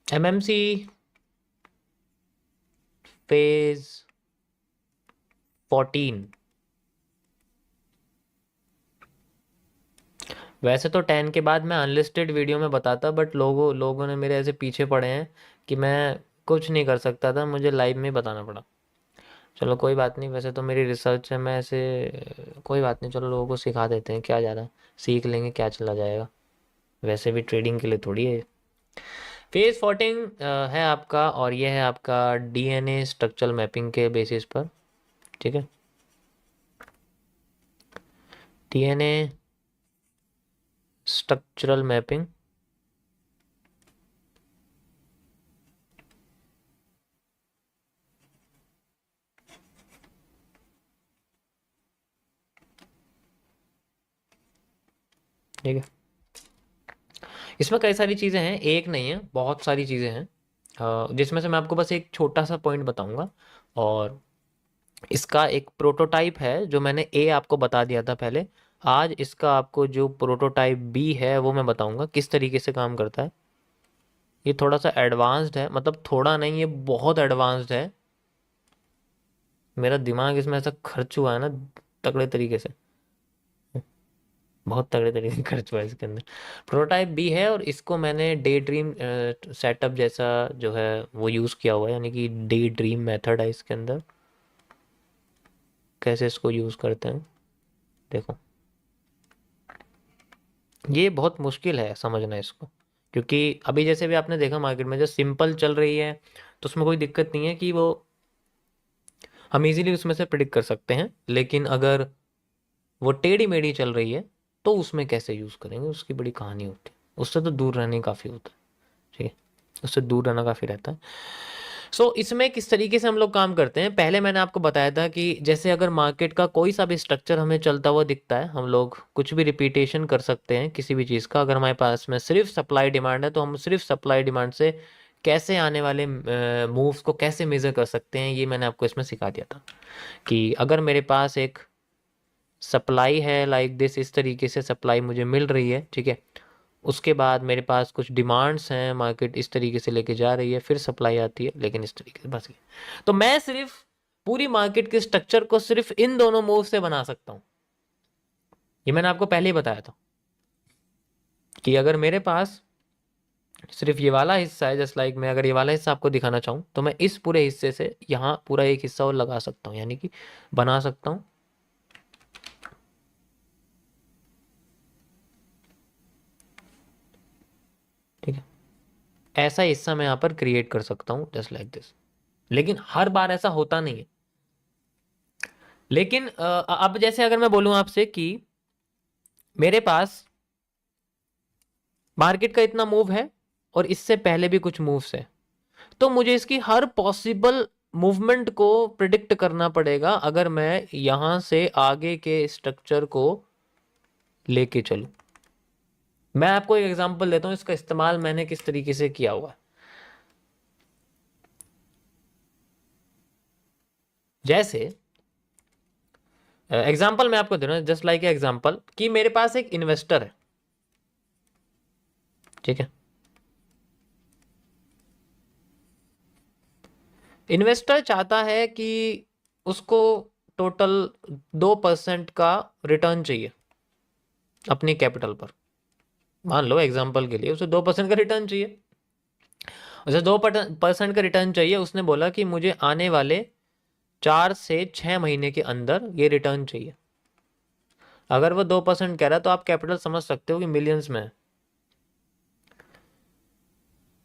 MMC phase 14। वैसे तो 10 के बाद मैं अनलिस्टेड वीडियो में बताता, बट लोगों लोगों ने मेरे ऐसे पीछे पड़े हैं कि मैं कुछ नहीं कर सकता था, मुझे लाइव में ही बताना पड़ा। चलो कोई बात नहीं, वैसे तो मेरी रिसर्च है, मैं ऐसे कोई बात नहीं, चलो लोगों को सिखा देते हैं, क्या ज़्यादा सीख लेंगे, क्या चला जाएगा, वैसे भी ट्रेडिंग के लिए थोड़ी है। फेज 14 है आपका, और ये है आपका डीएनए स्ट्रक्चरल मैपिंग के बेसिस पर। ठीक है, डीएनए स्ट्रक्चरल मैपिंग। ठीक है, इसमें कई सारी चीज़ें हैं, एक नहीं है, बहुत सारी चीज़ें हैं, जिसमें से मैं आपको बस एक छोटा सा पॉइंट बताऊंगा। और इसका एक प्रोटोटाइप है जो मैंने ए आपको बता दिया था पहले। आज इसका आपको जो प्रोटोटाइप बी है वो मैं बताऊंगा किस तरीके से काम करता है। ये थोड़ा सा एडवांस्ड है, मतलब थोड़ा नहीं, ये बहुत एडवांस्ड है। मेरा दिमाग इसमें ऐसा खर्च हुआ है ना, तगड़े तरीके से, बहुत तगड़े तरीके से खर्च हुआ है इसके अंदर। प्रोटोटाइप भी है, और इसको मैंने डे ड्रीम सेटअप जैसा जो है वो यूज़ किया हुआ है, यानी कि डे ड्रीम मेथड है इसके अंदर। कैसे इसको यूज़ करते हैं देखो, ये बहुत मुश्किल है समझना इसको, क्योंकि अभी जैसे भी आपने देखा मार्केट में जो सिंपल चल रही है, तो उसमें कोई दिक्कत नहीं है कि वो हम इजीली उसमें से प्रिडिक्ट कर सकते हैं। लेकिन अगर वो टेढ़ी मेढ़ी चल रही है, तो उसमें कैसे यूज़ करेंगे, उसकी बड़ी कहानी होती है, उससे तो दूर रहने काफ़ी होता है। ठीक है, उससे दूर रहना काफ़ी रहता है। इसमें किस तरीके से हम लोग काम करते हैं, पहले मैंने आपको बताया था कि जैसे अगर मार्केट का कोई सा भी स्ट्रक्चर हमें चलता हुआ दिखता है, हम लोग कुछ भी रिपीटेशन कर सकते हैं किसी भी चीज़ का। अगर हमारे पास में सिर्फ सप्लाई डिमांड है, तो हम सिर्फ सप्लाई डिमांड से कैसे आने वाले मूव्स को कैसे मेज़र कर सकते हैं, ये मैंने आपको इसमें सिखा दिया था। कि अगर मेरे पास एक सप्लाई है लाइक दिस, इस तरीके से सप्लाई मुझे मिल रही है, ठीक है, उसके बाद मेरे पास कुछ डिमांड्स हैं, मार्केट इस तरीके से लेके जा रही है, फिर सप्लाई आती है, लेकिन इस तरीके से बस ये। तो मैं सिर्फ पूरी मार्केट के स्ट्रक्चर को सिर्फ इन दोनों मूव से बना सकता हूं। ये मैंने आपको पहले ही बताया था कि अगर मेरे पास सिर्फ ये वाला हिस्सा है, जस्ट लाइक मैं अगर ये वाला हिस्सा आपको दिखाना चाहूं, तो मैं इस पूरे हिस्से से यहाँ पूरा एक हिस्सा और लगा सकता हूँ, यानी कि बना सकता हूँ। ठीक है, ऐसा हिस्सा मैं यहाँ पर क्रिएट कर सकता हूँ जस्ट लाइक दिस। लेकिन हर बार ऐसा होता नहीं है। लेकिन अब जैसे अगर मैं बोलूं आपसे कि मेरे पास मार्केट का इतना मूव है, और इससे पहले भी कुछ मूव्स है, तो मुझे इसकी हर पॉसिबल मूवमेंट को प्रिडिक्ट करना पड़ेगा, अगर मैं यहां से आगे के स्ट्रक्चर को लेके चलूं। मैं आपको एक एग्जांपल देता हूं, इसका इस्तेमाल मैंने किस तरीके से किया हुआ है। जैसे एग्जांपल मैं आपको दे रहा हूं, जस्ट लाइक एग्जांपल कि मेरे पास एक इन्वेस्टर है। ठीक है, इन्वेस्टर चाहता है कि उसको टोटल 2% का रिटर्न चाहिए अपनी कैपिटल पर। मान लो एग्जांपल के लिए उसे 2% का रिटर्न चाहिए, उसे 2% का रिटर्न चाहिए। उसने बोला कि मुझे आने वाले 4 से 6 महीने के अंदर ये रिटर्न चाहिए। अगर वो 2% कह रहा है, तो आप कैपिटल समझ सकते हो कि मिलियंस में है।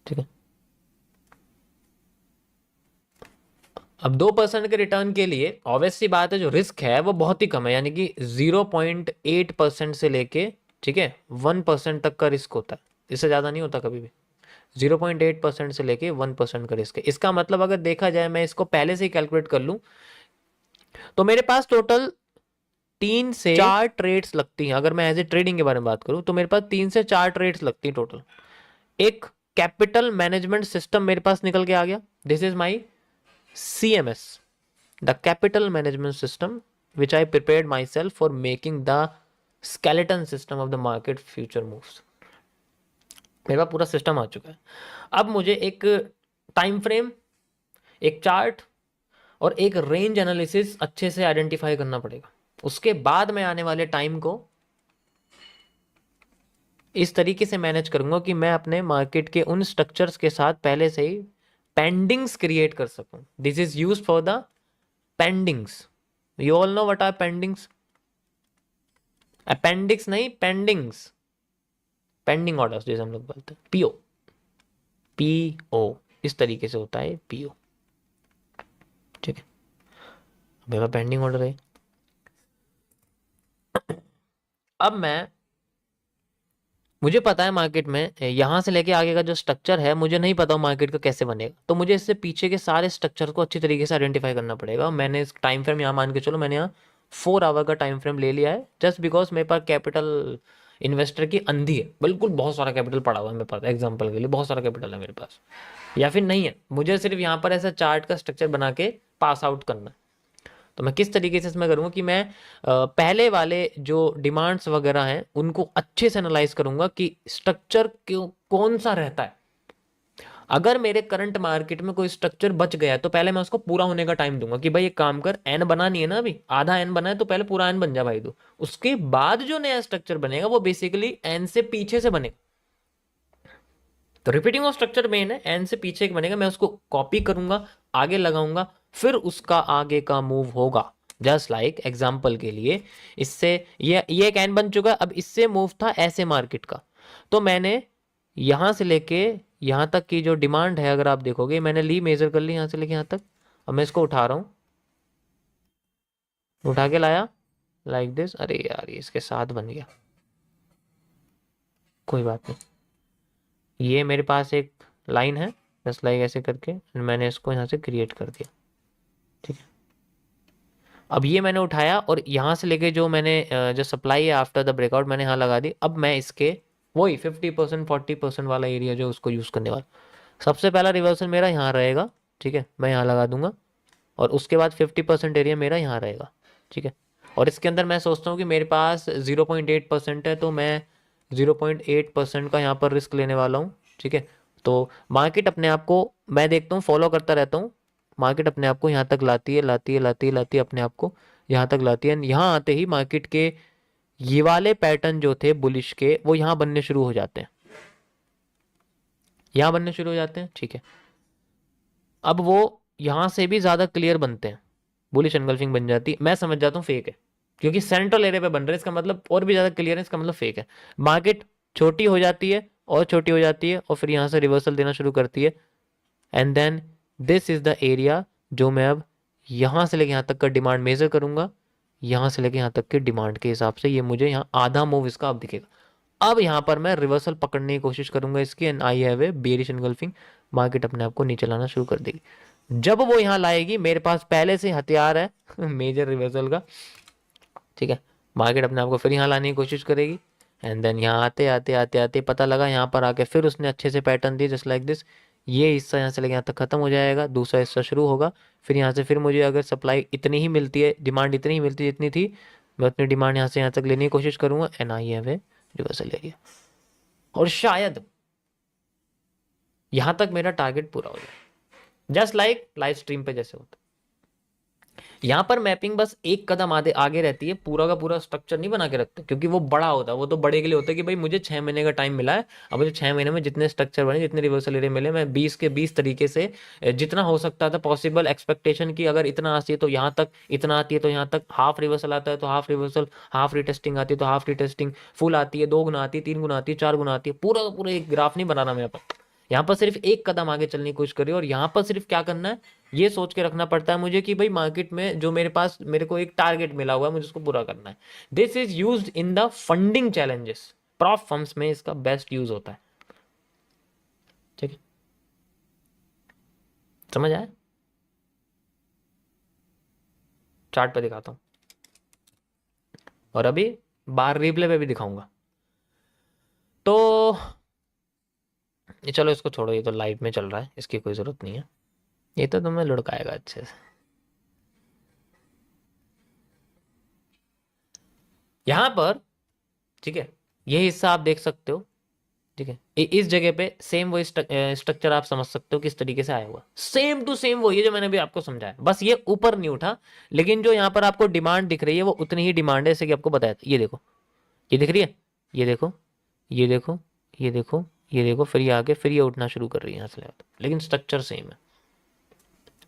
ठीक है, अब 2% के रिटर्न के लिए ऑब्वियस सी बात है, जो रिस्क है वो बहुत ही कम है, यानी कि 0.8% से लेके, ठीक है, 1% तक का रिस्क होता है, इससे ज़्यादा नहीं होता कभी भी। 0.8% से लेके 1% का रिस्क है। इसका मतलब अगर देखा जाए, मैं इसको पहले से ही कैलकुलेट कर लूँ, तो मेरे पास टोटल 3 से 4 ट्रेड्स लगती हैं। अगर मैं एज ए ट्रेडिंग के बारे में बात करूं, तो मेरे पास 3 से 4 ट्रेड्स लगती हैं टोटल। एक कैपिटल मैनेजमेंट सिस्टम मेरे पास निकल के आ गया, this is my CMS, the capital management system which I prepared myself for making the skeleton system of the market future moves. मेरे पास पूरा सिस्टम आ चुका है। अब मुझे एक टाइम फ्रेम, एक चार्ट और एक रेंज एनालिसिस अच्छे से आइडेंटिफाई करना पड़ेगा। उसके बाद मैं आने वाले टाइम को इस तरीके से मैनेज करूंगा कि मैं अपने मार्केट के उन स्ट्रक्चर्स के साथ पहले से ही पेंडिंग्स क्रिएट कर सकूं। This is use for the pendings. You all know what are pendings? Appendix नहीं, पेंडिंग्स, पेंडिंग ऑर्डर्स जैसे हम लोग बोलते हैं, पीओ। पीओ इस तरीके से होता है, पीओ। ठीक है, मेरा पेंडिंग ऑर्डर है। अब मैं, मुझे पता है मार्केट में यहां से लेके आगे का जो स्ट्रक्चर है मुझे नहीं पता मार्केट का कैसे बनेगा, तो मुझे इससे पीछे के सारे स्ट्रक्चर को अच्छी तरीके से आइडेंटिफाई करना पड़ेगा। मैंने इस टाइम फ्रेम यहाँ मान के चलो, मैंने यहाँ 4 आवर का टाइम फ्रेम ले लिया है, जस्ट बिकॉज मेरे पास कैपिटल इन्वेस्टर की अंधी है, बिल्कुल बहुत सारा कैपिटल पड़ा हुआ है मेरे पास, एग्जाम्पल के लिए बहुत सारा कैपिटल है मेरे पास, या फिर नहीं है, मुझे सिर्फ यहाँ पर ऐसा चार्ट का स्ट्रक्चर बना के पास आउट करना है। तो मैं किस तरीके से इसमें करूँगा कि मैं पहले वाले जो डिमांड्स वगैरह हैं उनको अच्छे से एनालाइज करूँगा कि स्ट्रक्चर क्यों कौन सा रहता है। अगर मेरे करंट मार्केट में कोई स्ट्रक्चर बच गया तो पहले मैं उसको पूरा होने का टाइम दूंगा कि भाई एक काम कर, एन बनानी है ना, अभी आधा एन बना है तो पहले पूरा एन बन जा भाई तू। उसके बाद जो नया स्ट्रक्चर बनेगा वो बेसिकली एन से पीछे से बनेगा। तो रिपीटिंग ऑफ स्ट्रक्चर मेन है, एन से पीछे एक बनेगा, मैं उसको कॉपी करूंगा, आगे लगाऊंगा, फिर उसका आगे का मूव होगा। जस्ट लाइक एग्जाम्पल के लिए, इससे ये एक एन बन चुका है, अब इससे मूव था ऐसे मार्केट का, तो मैंने यहां से लेके यहां तक की जो डिमांड है, अगर आप देखोगे मैंने ली मेजर कर ली यहां से लेके यहां तक। अब मैं इसको उठा रहा हूं, उठा के लाया लाइक दिस। अरे यार ये इसके साथ बन गया, कोई बात नहीं। ये मेरे पास एक लाइन है, जस्ट लाइक ऐसे करके मैंने इसको यहाँ से क्रिएट कर दिया। ठीक है, अब ये मैंने उठाया और यहाँ से लेके जो मैंने जो सप्लाई है आफ्टर द ब्रेकआउट मैंने यहाँ लगा दी। अब मैं इसके वही 50% 40% वाला एरिया जो उसको यूज़ करने वाला, सबसे पहला रिवर्सल मेरा यहाँ रहेगा। ठीक है, मैं यहाँ लगा दूंगा और उसके बाद 50% एरिया मेरा यहाँ रहेगा। ठीक है, और इसके अंदर मैं सोचता हूँ कि मेरे पास 0.8% है, तो मैं 0.8% का यहाँ पर रिस्क लेने वाला हूँ। ठीक है, तो मार्केट अपने आप को, मैं देखता हूँ फॉलो करता रहता हूँ, मार्केट अपने आप को यहाँ तक लाती है, लाती है, लाती है, लाती है, अपने आप को यहाँ तक लाती है। यहाँ आते ही मार्केट के ये वाले पैटर्न जो थे बुलिश के, वो यहाँ बनने शुरू हो जाते हैं, यहाँ बनने शुरू हो जाते हैं। ठीक है, अब वो यहाँ से भी ज़्यादा क्लियर बनते हैं, बुलिश एनगल्फिंग बन जाती है, मैं समझ जाता हूँ फेक है, क्योंकि सेंट्रल एरिया पे बन रहा है, इसका मतलब और भी ज़्यादा क्लियर है, इसका मतलब फेक है। मार्केट छोटी हो जाती है और छोटी हो जाती है और फिर यहाँ से रिवर्सल देना शुरू करती है, and then this is the area जो मैं अब यहाँ से लेके यहाँ तक का डिमांड मेजर करूंगा। यहाँ से लेके यहाँ तक के डिमांड के हिसाब से ये मुझे यहाँ आधा मूव इसका अब दिखेगा। अब यहाँ पर मैं रिवर्सल पकड़ने की कोशिश करूंगा इसकी, and I have a bearish engulfing, market अपने आप को नीचे लाना शुरू कर देगी। जब वो यहाँ लाएगी मेरे पास पहले से हथियार है मेजर रिवर्सल का। ठीक है, मार्केट अपने आप को फिर यहाँ लाने की कोशिश करेगी, एंड देन यहाँ आते आते आते आते पता लगा यहाँ पर आके फिर उसने अच्छे से पैटर्न दिए जस्ट लाइक दिस। ये हिस्सा यहाँ से लेके यहाँ तक खत्म हो जाएगा, दूसरा हिस्सा शुरू होगा, फिर यहाँ से फिर मुझे अगर सप्लाई इतनी ही मिलती है, डिमांड इतनी ही मिलती है जितनी थी, मैं अपनी डिमांड यहाँ से यहाँ तक लेने की कोशिश करूंगा, and I have a reversal area, और शायद यहाँ तक मेरा टारगेट पूरा हो जाए, जस्ट लाइक लाइव स्ट्रीम पे जैसे होता है। यहाँ पर मैपिंग बस एक कदम आगे आगे रहती है, पूरा का पूरा स्ट्रक्चर नहीं बना के रखते, क्योंकि वो बड़ा होता है, वो तो बड़े के लिए होता है कि भाई मुझे 6 महीने का टाइम मिला है, अब मुझे 6 महीने में जितने स्ट्रक्चर बने, जितने रिवर्सल एरिया मिले, मैं 20 के 20 तरीके से जितना हो सकता था पॉसिबल एक्सपेक्टेशन की, अगर इतना आती है तो यहाँ तक, इतना आती है तो यहाँ तक, हाफ रिवर्सल आता है तो हाफ रिवर्सल, हाफ रिटेस्टिंग आती है तो हाफ रिटेस्टिंग, फुल आती है 2 गुना आती है, 3 गुना आती है, 4 गुना आती है, पूरा का पूरा एक ग्राफ नहीं बनाना मैं यहाँ पर सिर्फ एक कदम आगे चलने की कोशिश करिए, और यहाँ पर सिर्फ क्या करना है ये सोच के रखना पड़ता है मुझे कि भाई मार्केट में जो मेरे पास, मेरे को एक टारगेट मिला हुआ है, मुझे उसको पूरा करना है। This is used in the funding challenges, prof firms में इसका बेस्ट यूज होता है। ठीक है, समझ आया? चार्ट पे दिखाता हूं और अभी बार रिप्ले पे भी दिखाऊंगा। तो ये चलो इसको छोड़ो, ये तो लाइव में चल रहा है, इसकी कोई जरूरत नहीं है, ये तो तुम्हें लुढ़काएगा अच्छे से। यहां पर ठीक है, ये हिस्सा आप देख सकते हो। ठीक है, इस जगह पे सेम वही स्ट्रक्चर आप समझ सकते हो किस तरीके से आया हुआ, सेम टू सेम वही है जो मैंने भी आपको समझाया, बस ये ऊपर नहीं उठा। लेकिन जो यहाँ पर आपको डिमांड दिख रही है वो उतनी ही डिमांड है, जैसे कि आपको बताया था। ये देखो, ये दिख रही है, ये देखो, ये देखो, ये देखो, ये देखो, फिर ये आके फिर ये उठना शुरू कर रही है यहाँ से लेकर, लेकिन स्ट्रक्चर सेम है।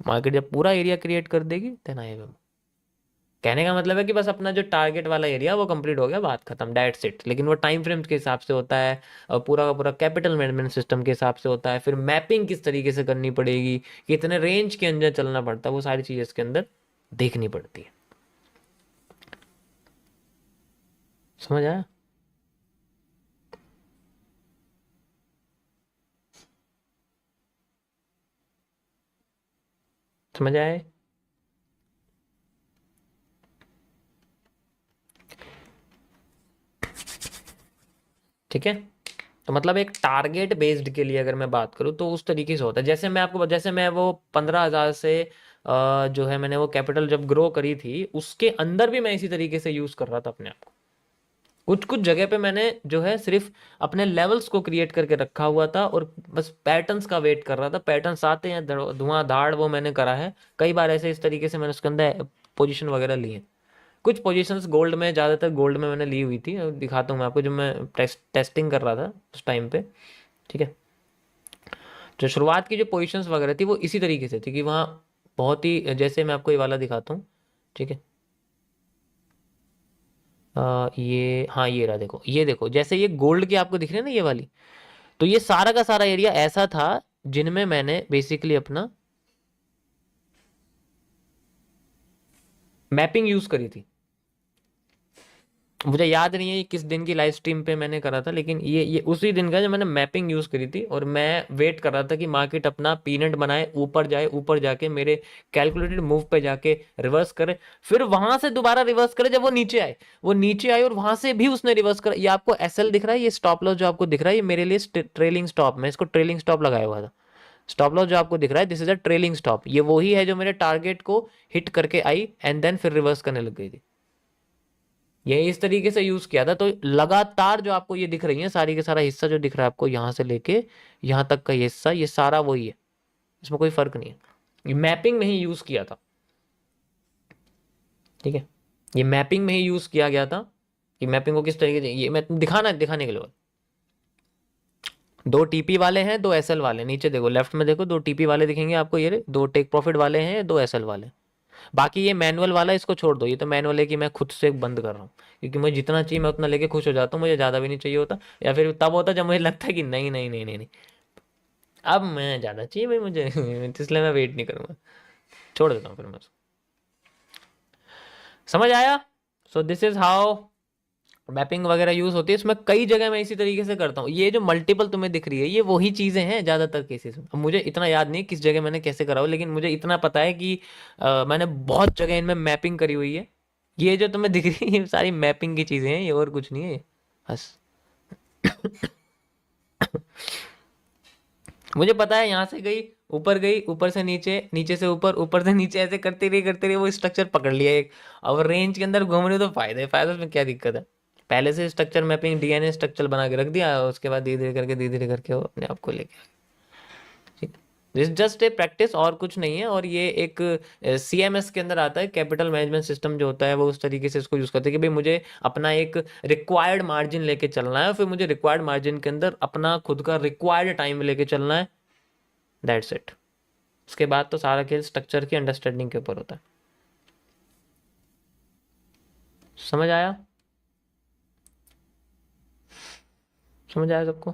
मार्केट जब पूरा एरिया क्रिएट कर देगी देन आई विल, कहने का मतलब है कि बस अपना जो टारगेट वाला एरिया वो कंप्लीट हो गया, बात खत्म, दैट्स इट। लेकिन वो टाइम फ्रेम्स के हिसाब से होता है, और पूरा का पूरा कैपिटल मैनेजमेंट सिस्टम के हिसाब से होता है। फिर मैपिंग किस तरीके से करनी पड़ेगी, कितने रेंज के अंदर चलना पड़ता है, वो सारी चीज़ें इसके अंदर देखनी पड़ती है। समझ आया? समझ आए? ठीक है। तो मतलब एक टारगेट बेस्ड के लिए अगर मैं बात करूँ तो उस तरीके से होता है। जैसे मैं आपको, जैसे मैं वो 15,000 से जो है मैंने वो कैपिटल जब ग्रो करी थी, उसके अंदर भी मैं इसी तरीके से यूज़ कर रहा था अपने आप को। कुछ कुछ जगह पे मैंने जो है सिर्फ अपने लेवल्स को क्रिएट करके रखा हुआ था और बस पैटर्न्स का वेट कर रहा था, पैटर्न्स आते हैं धुआंधाड़ वो मैंने करा है कई बार ऐसे, इस तरीके से मैंने उसके अंदर पोजीशन वगैरह ली है। कुछ पोजीशंस गोल्ड में, ज़्यादातर गोल्ड में मैंने ली हुई थी, दिखाता हूँ मैं आपको, जब मैं टेस्टिंग कर रहा था उस टाइम पे। ठीक है। जो शुरुआत की जो पोजीशंस वगैरह थी वो इसी तरीके से थी कि वहाँ बहुत ही, जैसे मैं आपको ये वाला दिखाता हूँ। ठीक है। ये, हाँ ये रहा, देखो ये देखो, जैसे ये गोल्ड की आपको दिख रही है ना ये वाली, तो ये सारा का सारा एरिया ऐसा था जिनमें मैंने बेसिकली अपना मैपिंग यूज करी थी। मुझे याद नहीं है ये किस दिन की लाइव स्ट्रीम पे मैंने करा था, लेकिन ये उसी दिन का जब मैंने मैपिंग यूज करी थी, और मैं वेट कर रहा था कि मार्केट अपना पीनट बनाए, ऊपर जाए, ऊपर जाके मेरे कैलकुलेटेड मूव पे जाके रिवर्स करे, फिर वहां से दोबारा रिवर्स करे जब वो नीचे आए। वो नीचे आए और वहां से भी उसने रिवर्स करा। ये आपको एसएल दिख रहा है, ये स्टॉप लॉस जो आपको दिख रहा है, ये मेरे लिए ट्रेलिंग स्टॉप, मैं इसको ट्रेलिंग स्टॉप लगाया हुआ था। स्टॉप लॉस जो आपको दिख रहा है, this is a trailing stop, ये वही है जो मेरे टारगेट को हिट करके आई एंड देन फिर रिवर्स करने लग गई थी। ये इस तरीके से यूज किया था। तो लगातार जो आपको ये दिख रही है सारी का सारा हिस्सा जो दिख रहा है आपको, यहां से लेके यहां तक का ये हिस्सा, ये सारा वही है, इसमें कोई फर्क नहीं है। ये मैपिंग में ही यूज किया था। ठीक है। ये मैपिंग में ही यूज किया गया था कि मैपिंग को किस तरीके से, ये मैं दिखाने के लिए। दो टीपी वाले हैं, दो एसएल वाले, नीचे देखो लेफ्ट में देखो, दो टीपी वाले दिखेंगे आपको, ये दो टेक प्रॉफिट वाले हैं, दो एसएल वाले। बाकी ये मैनुअल वाला इसको छोड़ दो, ये तो मैनुअल है कि मैं खुद से बंद कर रहा हूँ, क्योंकि मुझे जितना चाहिए मैं उतना लेके खुश हो जाता हूँ, मुझे ज़्यादा भी नहीं चाहिए होता। या फिर तब होता जब मुझे लगता है कि नहीं नहीं नहीं नहीं नहीं, अब मैं ज़्यादा चाहिए भाई मुझे इसलिए मैं वेट नहीं करूँगा, छोड़ देता हूँ फिर मैं उसको। समझ आया? So this is how mapping वगैरह यूज होती है। इसमें कई जगह मैं इसी तरीके से करता हूँ। ये जो मल्टीपल तुम्हें दिख रही है ये वही चीज़ें हैं ज़्यादातर केसेस में। अब मुझे इतना याद नहीं किस जगह मैंने कैसे करा हो, लेकिन मुझे इतना पता है कि मैंने बहुत जगह इनमें मैपिंग करी हुई है। ये जो तुम्हें दिख रही है ये सारी मैपिंग की चीज़ें हैं, ये और कुछ नहीं है बस। मुझे पता है यहाँ से गई, ऊपर से नीचे, नीचे से ऊपर, ऊपर से नीचे, ऐसे करते रही वो स्ट्रक्चर पकड़ लिया एक। अब रेंज के अंदर घूम रही हो तो फायदा उसमें क्या दिक्कत है। पहले से स्ट्रक्चर मैपिंग डीएनए स्ट्रक्चर बना के रख दिया, उसके बाद धीरे धीरे करके वो अपने आप को लेके, ठीक। दिस जस्ट ए प्रैक्टिस और कुछ नहीं है। और ये एक सीएमएस के अंदर आता है, कैपिटल मैनेजमेंट सिस्टम जो होता है वो उस तरीके से इसको यूज करते हैं कि भाई मुझे अपना एक रिक्वायर्ड मार्जिन लेके चलना है, और फिर मुझे रिक्वायर्ड मार्जिन के अंदर अपना खुद का रिक्वायर्ड टाइम लेके चलना है, दैट्स इट। उसके बाद तो सारा खेल स्ट्रक्चर की अंडरस्टैंडिंग के ऊपर होता है। समझ आया? समझ आया सबको?